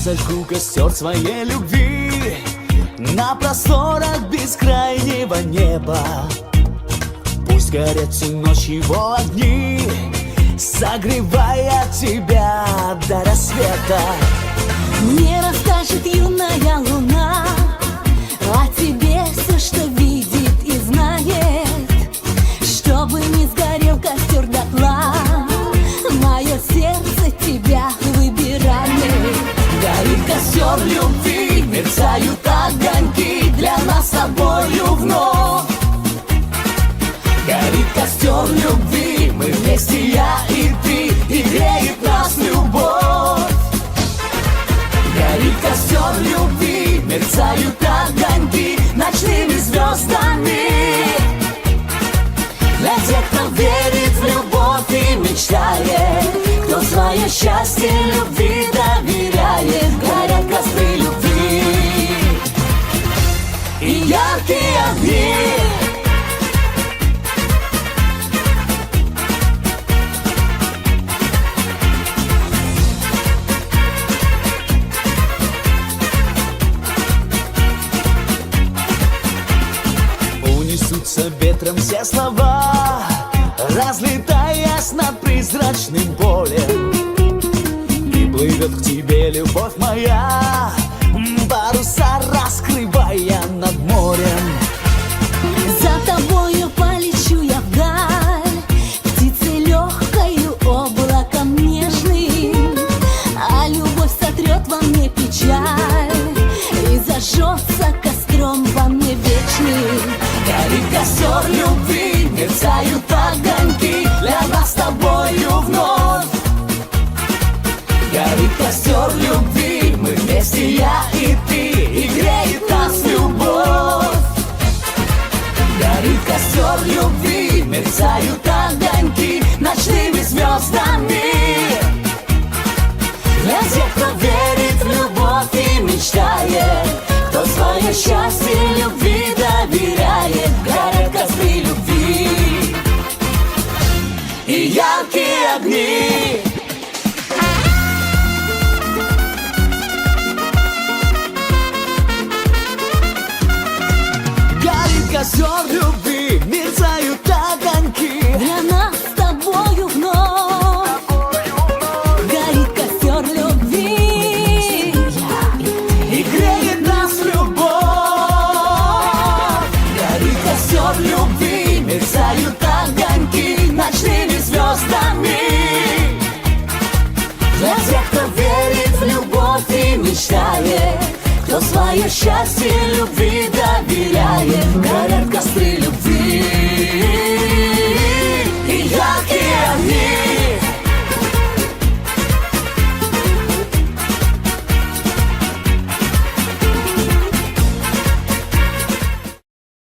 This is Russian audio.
зажгу костер своей любви на просторах бескрайнего неба. Пусть горят всю ночь его огни, согревая тебя до рассвета. Не расскажет юная луна о тебе все, что видит и знает, чтобы не сгорел костер дотла. Мое сердце тебя выбирает. Горит костер любви, мерцают огоньки для нас с тобою вновь. Горит костер любви, мы вместе, я и ты, и греет нас любовь. Горит костер любви, мерцают огоньки ночными звездами. Для тех, кто верит в любовь и мечтает, кто свое счастье любви доверяет. Горят костры любви и яркие огни. Унесутся ветром все слова, разлетаясь над призрачным полем. И плывет к тебе любовь моя, паруса раскрывая над морем. За тобою полечу я вдаль, птицей легкою, облаком нежным, а любовь сотрет во мне печаль и зажжется костром во мне вечным. Горит костер любви, мерцают огоньки для нас с тобою вновь. Горит костер любви, мы вместе, я и ты, и греет нас любовь. Горит костер любви, мерцают огоньки ночными звездами. Для тех, кто верит в любовь и мечтает, кто свое счастье любви доверяет. Горят костры любви и яркие огни. Горит костер любви, мерцают огоньки для нас с тобою вновь. Горит костер любви и греет нас любовь. Горит костер любви, мерцают огоньки ночными звездами. Для тех, кто верит в любовь и мечтает, кто свое счастье любви доверяет. Горят